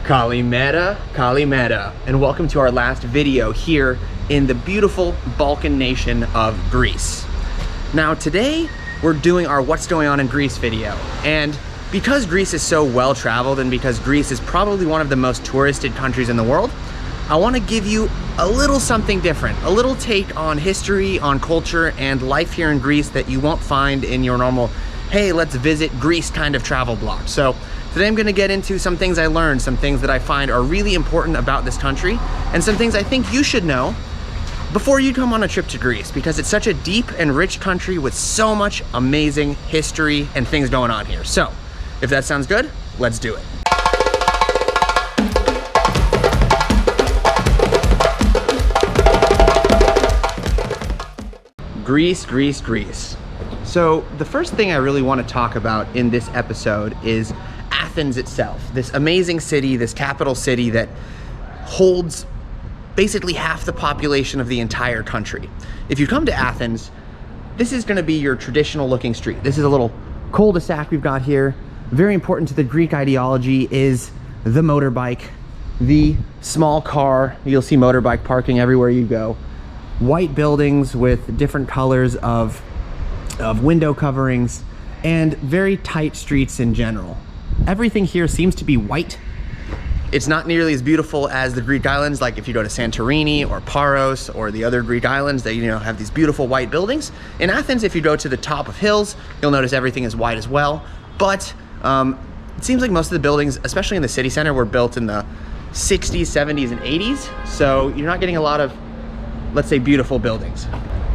Kalimera, Kalimera, and welcome to our last video here in the beautiful Balkan nation of Greece. Now today we're doing our What's Going On in Greece video, and because Greece is so well traveled and because Greece is probably one of the most touristed countries in the world, I want to give you a little something different, a little take on history, on culture, and life here in Greece that you won't find in your normal, hey, let's visit Greece kind of travel blog. So today I'm going to get into some things I learned, some things that I find are really important about this country, and some things I think you should know before you come on a trip to Greece, because it's such a deep and rich country with so much amazing history and things going on here. So if that sounds good, let's do it. Greece, Greece, Greece. So the first thing I really want to talk about in this episode is Athens itself, this amazing city, this capital city that holds basically half the population of the entire country. If you come to Athens, this is going to be your traditional looking street. This is a little cul-de-sac we've got here. Very important to the Greek ideology is the motorbike, the small car. You'll see motorbike parking everywhere you go. White buildings with different colors of window coverings, and very tight streets in general. Everything here seems to be white. It's not nearly as beautiful as the Greek islands, like if you go to Santorini or Paros or the other Greek islands that have these beautiful white buildings. In Athens, if you go to the top of hills, you'll notice everything is white as well. But it seems like most of the buildings, especially in the city center, were built in the 60s, 70s, and 80s. So you're not getting a lot of, let's say, beautiful buildings.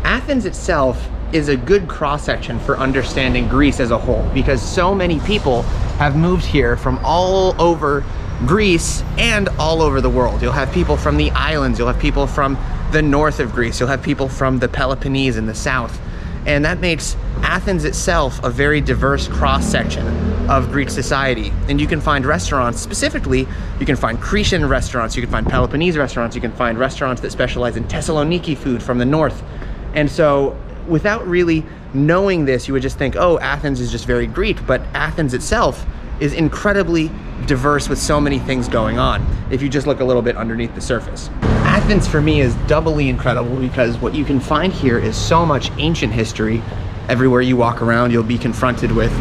Athens itself is a good cross-section for understanding Greece as a whole, because so many people have moved here from all over Greece and all over the world. You'll have people from the islands, you'll have people from the north of Greece, you'll have people from the Peloponnese in the south. And that makes Athens itself a very diverse cross-section of Greek society. And you can find restaurants, specifically, you can find Cretan restaurants, you can find Peloponnese restaurants, you can find restaurants that specialize in Thessaloniki food from the north. And so without really knowing this, you would just think, oh, Athens is just very Greek, but Athens itself is incredibly diverse with so many things going on if you just look a little bit underneath the surface. Athens for me is doubly incredible because what you can find here is so much ancient history. Everywhere you walk around, you'll be confronted with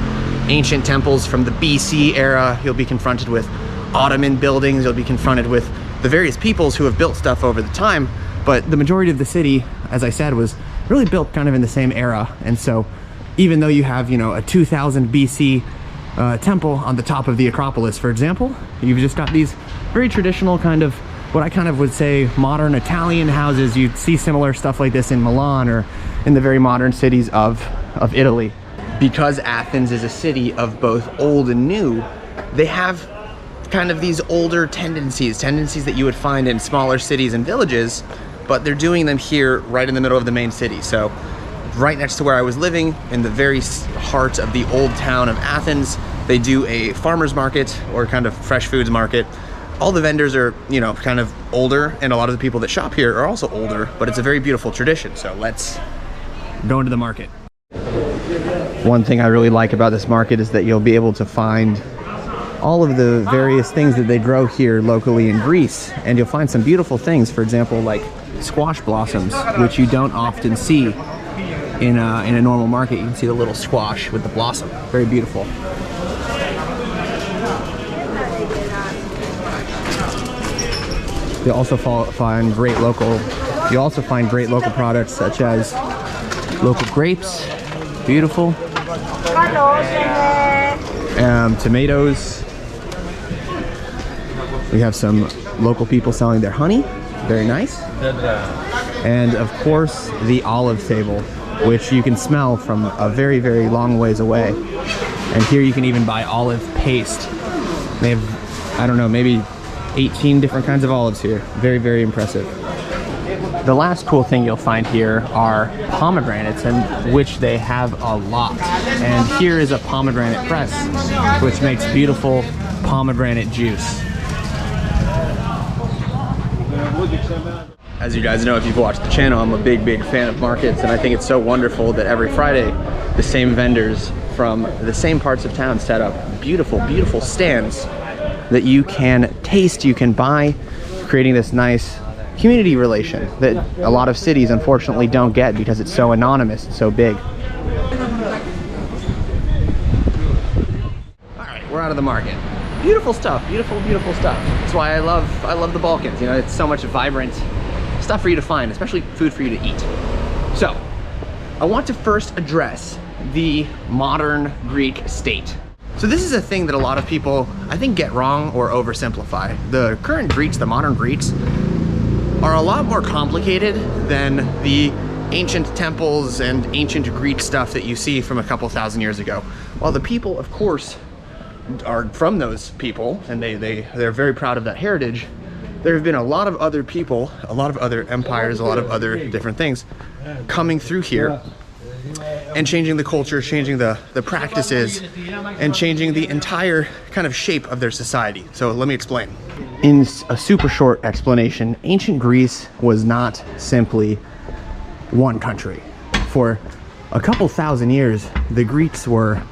ancient temples from the BC era, you'll be confronted with Ottoman buildings, you'll be confronted with the various peoples who have built stuff over the time, but the majority of the city, as I said, was really built kind of in the same era. And so even though you have, a 2000 BC temple on the top of the Acropolis, for example, you've just got these very traditional kind of, what I kind of would say, modern Italian houses. You'd see similar stuff like this in Milan or in the very modern cities of Italy. Because Athens is a city of both old and new, they have kind of these older tendencies that you would find in smaller cities and villages, but they're doing them here right in the middle of the main city. So right next to where I was living, in the very heart of the old town of Athens, they do a farmer's market or kind of fresh foods market. All the vendors are, kind of older, and a lot of the people that shop here are also older, but it's a very beautiful tradition. So let's go into the market. One thing I really like about this market is that you'll be able to find all of the various things that they grow here locally in Greece, and you'll find some beautiful things, for example, like squash blossoms, which you don't often see in a normal market. You can see the little squash with the blossom. Very beautiful. You'll also find great local products such as local grapes, beautiful, tomatoes. We have some local people selling their honey, very nice. And of course, the olive table, which you can smell from a very, very long ways away. And here you can even buy olive paste. They have, I don't know, maybe 18 different kinds of olives here. Very, very impressive. The last cool thing you'll find here are pomegranates, and which they have a lot. And here is a pomegranate press, which makes beautiful pomegranate juice. As you guys know, if you've watched the channel, I'm a big, big fan of markets, and I think it's so wonderful that every Friday the same vendors from the same parts of town set up beautiful, beautiful stands that you can taste, you can buy, creating this nice community relation that a lot of cities unfortunately don't get because it's so anonymous and so big. All right, we're out of the market. Beautiful stuff, beautiful, beautiful stuff. That's why I love the Balkans. You know, it's so much vibrant stuff for you to find, especially food for you to eat. So, I want to first address the modern Greek state. So this is a thing that a lot of people, I think, get wrong or oversimplify. The current Greeks, the modern Greeks, are a lot more complicated than the ancient temples and ancient Greek stuff that you see from a couple thousand years ago. While the people, of course, are from those people, and they're very proud of that heritage, there have been a lot of other people, a lot of other empires, a lot of other different things coming through here and changing the culture, changing the practices, and changing the entire kind of shape of their society. So let me explain. In a super short explanation, ancient Greece was not simply one country. For a couple thousand years, the Greeks were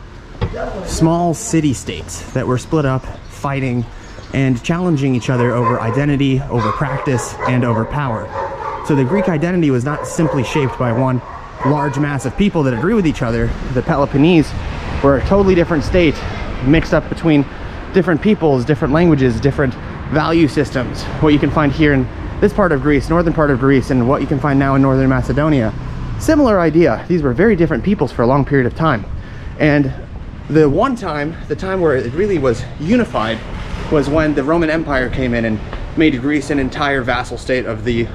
small city-states that were split up, fighting and challenging each other over identity, over practice, and over power. So the Greek identity was not simply shaped by one large mass of people that agree with each other. The Peloponnese were a totally different state, mixed up between different peoples, different languages, different value systems. What you can find here in this part of Greece, northern part of Greece, and what you can find now in northern Macedonia. Similar idea. These were very different peoples for a long period of time. And the time where it really was unified was when the Roman Empire came in and made Greece an entire vassal state of the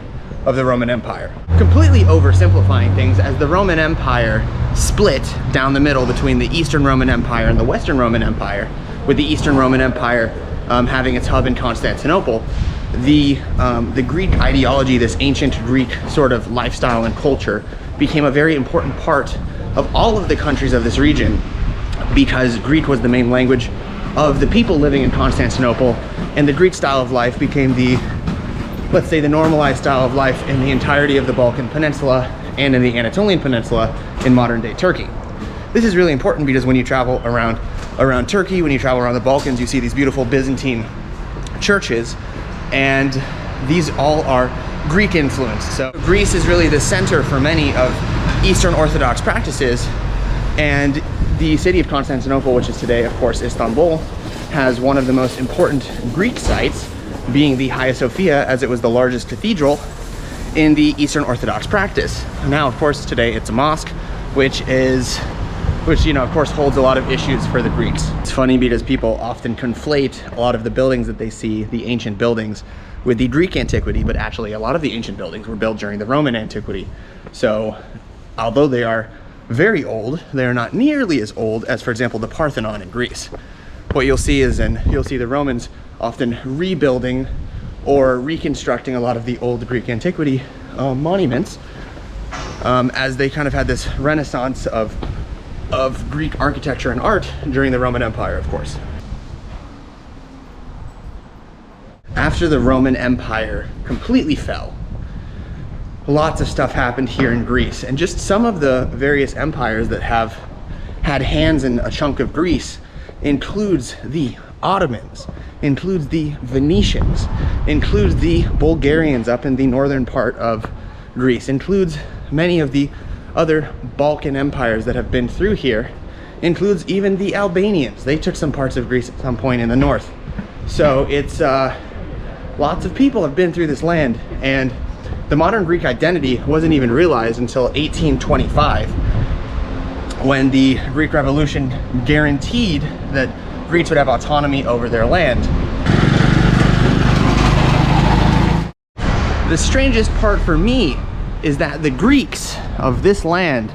Roman Empire. Completely oversimplifying things, as the Roman Empire split down the middle between the Eastern Roman Empire and the Western Roman Empire, with the Eastern Roman Empire having its hub in Constantinople. The Greek ideology, this ancient Greek sort of lifestyle and culture, became a very important part of all of the countries of this region, because Greek was the main language of the people living in Constantinople, and the Greek style of life became the, let's say, the normalized style of life in the entirety of the Balkan Peninsula and in the Anatolian Peninsula in modern day Turkey. This is really important because when you travel around Turkey, when you travel around the Balkans, you see these beautiful Byzantine churches, and these all are Greek influenced. So Greece is really the center for many of Eastern Orthodox practices, and the city of Constantinople, which is today, of course, Istanbul, has one of the most important Greek sites, being the Hagia Sophia, as it was the largest cathedral in the Eastern Orthodox practice. Now, of course, today it's a mosque, which you know, of course, holds a lot of issues for the Greeks. It's funny because people often conflate a lot of the buildings that they see, the ancient buildings, with the Greek antiquity, but actually a lot of the ancient buildings were built during the Roman antiquity. So, although they are very old, they are not nearly as old as, for example, the Parthenon in Greece. What you'll see is, you'll see the Romans often rebuilding or reconstructing a lot of the old Greek antiquity monuments, as they kind of had this renaissance of Greek architecture and art during the Roman Empire, of course. After the Roman Empire completely fell, lots of stuff happened here in Greece, and just some of the various empires that have had hands in a chunk of Greece includes the Ottomans, includes the Venetians, includes the Bulgarians up in the northern part of Greece, includes many of the other Balkan empires that have been through here, includes even the Albanians. They took some parts of Greece at some point in the north. So it's lots of people have been through this land, and the modern Greek identity wasn't even realized until 1825, when the Greek Revolution guaranteed that Greeks would have autonomy over their land. The strangest part for me is that the Greeks of this land,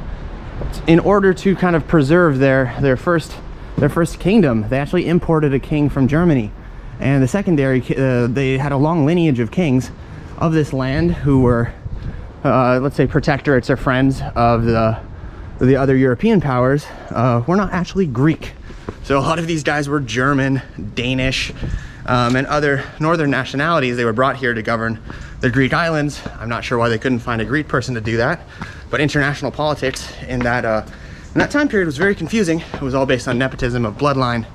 in order to kind of preserve their first kingdom, they actually imported a king from Germany. And the secondary, they had a long lineage of kings of this land who were, let's say, protectorates or friends of the other European powers, were not actually Greek. So a lot of these guys were German, Danish, and other northern nationalities. They were brought here to govern the Greek islands. I'm not sure why they couldn't find a Greek person to do that, but international politics in that period was very confusing. It was all based on nepotism of bloodline,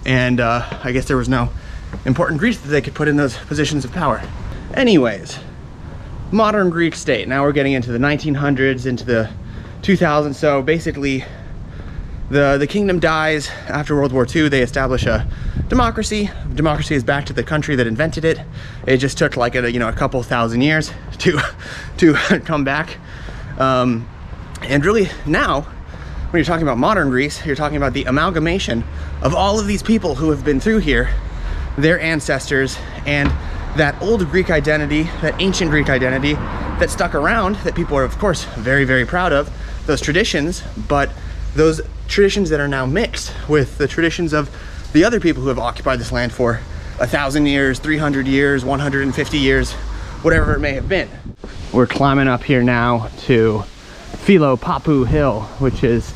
and I guess there was no important Greeks that they could put in those positions of power. Anyways, modern Greek state. Now we're getting into the 1900s, into the 2000s. So basically, the kingdom dies after World War II. They establish a democracy. Democracy is back to the country that invented it. It just took like a couple thousand years to come back. And really now, when you're talking about modern Greece, you're talking about the amalgamation of all of these people who have been through here, their ancestors, and that old Greek identity, that ancient Greek identity that stuck around, that people are of course very, very proud of, those traditions, but those traditions that are now mixed with the traditions of the other people who have occupied this land for 1,000 years, 300 years, 150 years, whatever it may have been. We're climbing up here now to Philopappou Hill, which is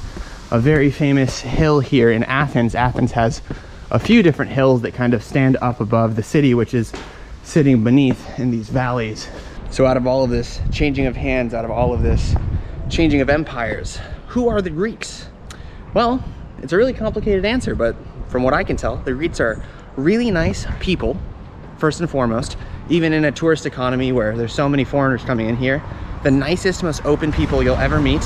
a very famous hill here in Athens. Athens has a few different hills that kind of stand up above the city, which is sitting beneath in these valleys. So out of all of this changing of hands, out of all of this changing of empires, who are the Greeks? Well, it's a really complicated answer, but from what I can tell, the Greeks are really nice people, first and foremost. Even in a tourist economy where there's so many foreigners coming in here, the nicest, most open people you'll ever meet.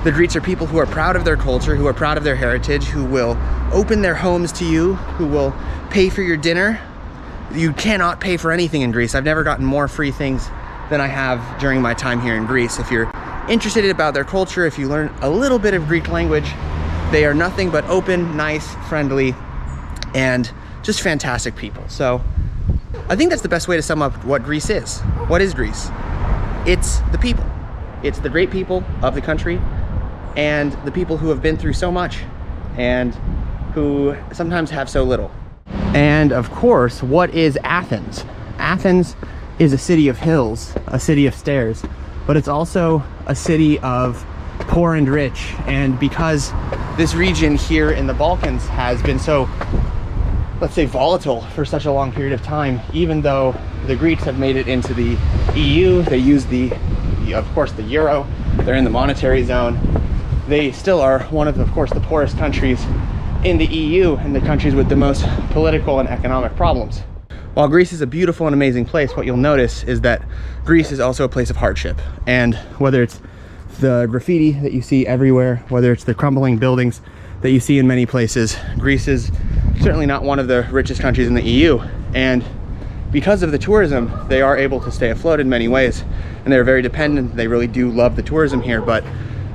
The Greeks are people who are proud of their culture, who are proud of their heritage, who will open their homes to you, who will pay for your dinner. You cannot pay for anything in Greece. I've never gotten more free things than I have during my time here in Greece. If you're interested about their culture, if you learn a little bit of Greek language, they are nothing but open, nice, friendly, and just fantastic people. So I think that's the best way to sum up what Greece is. What is Greece? It's the people. It's the great people of the country and the people who have been through so much and who sometimes have so little. And of course, what is Athens? Athens is a city of hills, a city of stairs, but it's also a city of poor and rich. And because this region here in the Balkans has been so, let's say, volatile for such a long period of time, even though the Greeks have made it into the EU, they use of course, the euro, they're in the monetary zone, they still are one of course, the poorest countries in the EU and the countries with the most political and economic problems. While Greece is a beautiful and amazing place, what you'll notice is that Greece is also a place of hardship. And whether it's the graffiti that you see everywhere, whether it's the crumbling buildings that you see in many places, Greece is certainly not one of the richest countries in the EU. And because of the tourism, they are able to stay afloat in many ways. And they're very dependent. They really do love the tourism here, but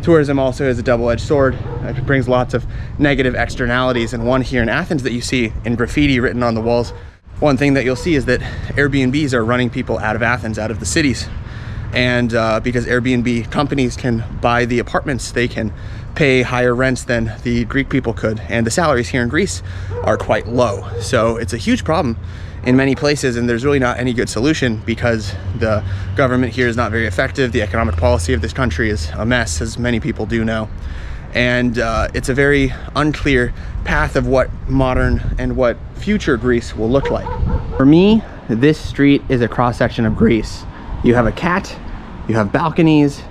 tourism also is a double-edged sword. It brings lots of negative externalities. And one here in Athens that you see in graffiti written on the walls, one thing that you'll see is that Airbnbs are running people out of Athens, out of the cities. And because Airbnb companies can buy the apartments, they can pay higher rents than the Greek people could. And the salaries here in Greece are quite low. So it's a huge problem in many places, and there's really not any good solution because the government here is not very effective. The economic policy of this country is a mess, as many people do know. And it's a very unclear path of what modern and what future Greece will look like. For me, this street is a cross-section of Greece. You have a cat, you have balconies,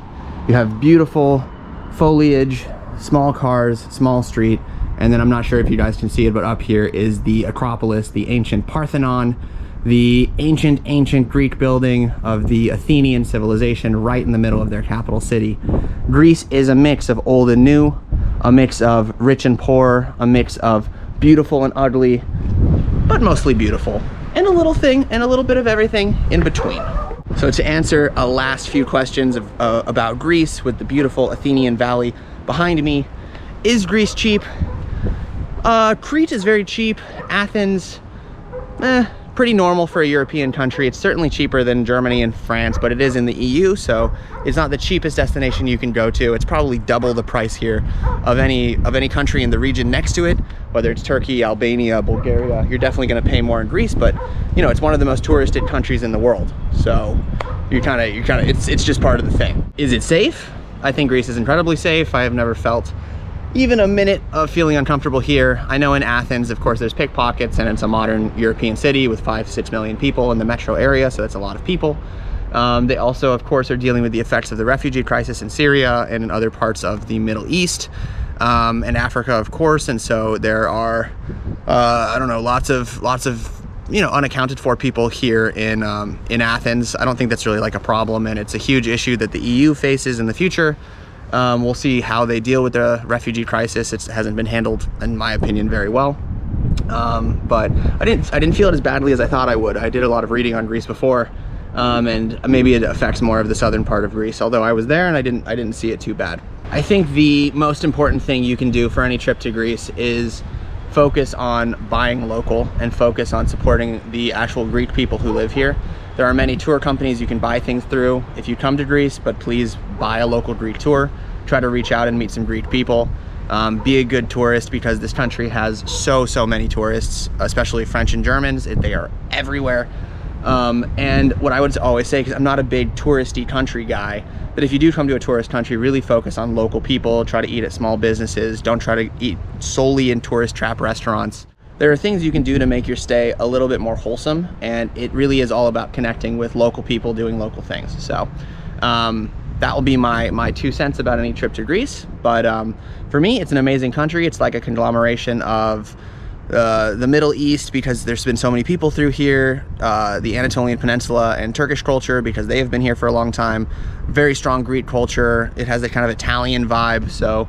you have beautiful foliage, small cars, small street, and then I'm not sure if you guys can see it, but up here is the Acropolis, the ancient Parthenon, the ancient Greek building of the Athenian civilization right in the middle of their capital city. Greece is a mix of old and new, a mix of rich and poor, a mix of beautiful and ugly, but mostly beautiful, and a little thing and a little bit of everything in between. So to answer a last few questions about Greece with the beautiful Athenian Valley behind me, is Greece cheap? Crete is very cheap. Athens, pretty normal for a European country. It's certainly cheaper than Germany and France, but it is in the EU, so it's not the cheapest destination you can go to. It's probably double the price here of any country in the region next to it, whether it's Turkey, Albania, Bulgaria. You're definitely going to pay more in Greece, but you know, it's one of the most touristed countries in the world. So it's just part of the thing. Is it safe? I think Greece is incredibly safe. I have never felt even a minute of feeling uncomfortable here. I know in Athens, of course, there's pickpockets, and it's a modern European city with 5 to 6 million people in the metro area, so that's a lot of people. They also, of course, are dealing with the effects of the refugee crisis in Syria and in other parts of the Middle East and Africa, of course. And so there are, I don't know, lots of unaccounted for people here in Athens. I don't think that's really like a problem, and it's a huge issue that the EU faces in the future. We'll see how they deal with the refugee crisis. It hasn't been handled, in my opinion, very well. But I didn't feel it as badly as I thought I would. I did a lot of reading on Greece before, and maybe it affects more of the southern part of Greece, although I was there and I didn't see it too bad. I think the most important thing you can do for any trip to Greece is focus on buying local and focus on supporting the actual Greek people who live here. There are many tour companies you can buy things through if you come to Greece, but please buy a local Greek tour. Try to reach out and meet some Greek people. Be a good tourist, because this country has so many tourists, especially French and Germans. They are everywhere. And what I would always say, because I'm not a big touristy country guy, that if you do come to a tourist country, really focus on local people. Try to eat at small businesses. Don't try to eat solely in tourist trap restaurants. There are things you can do to make your stay a little bit more wholesome, and it really is all about connecting with local people, doing local things. So that will be my 2 cents about any trip to Greece. But for me, it's an amazing country. It's like a conglomeration of the Middle East, because there's been so many people through here, the Anatolian Peninsula, and Turkish culture, because they have been here for a long time. Very strong Greek culture. It has a kind of Italian vibe. So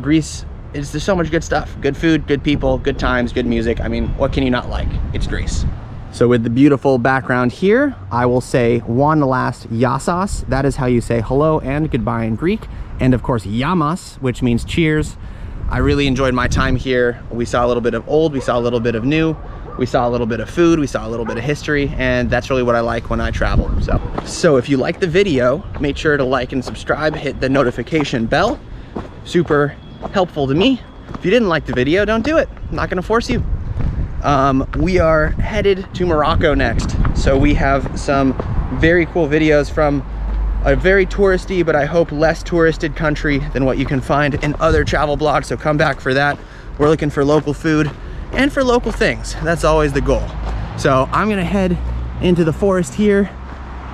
Greece, there's so much good stuff. Good food, good people, good times, good music. I mean, what can you not like? It's Greece. So with the beautiful background here, I will say one last yasos. That is how you say hello and goodbye in Greek. And of course, yamas, which means cheers. I really enjoyed my time here. We saw a little bit of old, we saw a little bit of new, we saw a little bit of food, we saw a little bit of history, and that's really what I like when I travel. So if you like the video, make sure to like and subscribe, hit the notification bell. Super helpful to me. If you didn't like the video, don't do it. I'm not gonna force you. We are headed to Morocco next. So we have some very cool videos from a very touristy, but I hope less touristed country than what you can find in other travel blogs. So come back for that. We're looking for local food and for local things. That's always the goal. So I'm gonna head into the forest here.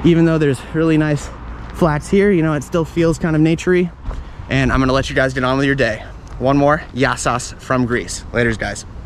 Even though there's really nice flats here, it still feels kind of naturey. And I'm gonna let you guys get on with your day. One more yasos from Greece. Laters, guys.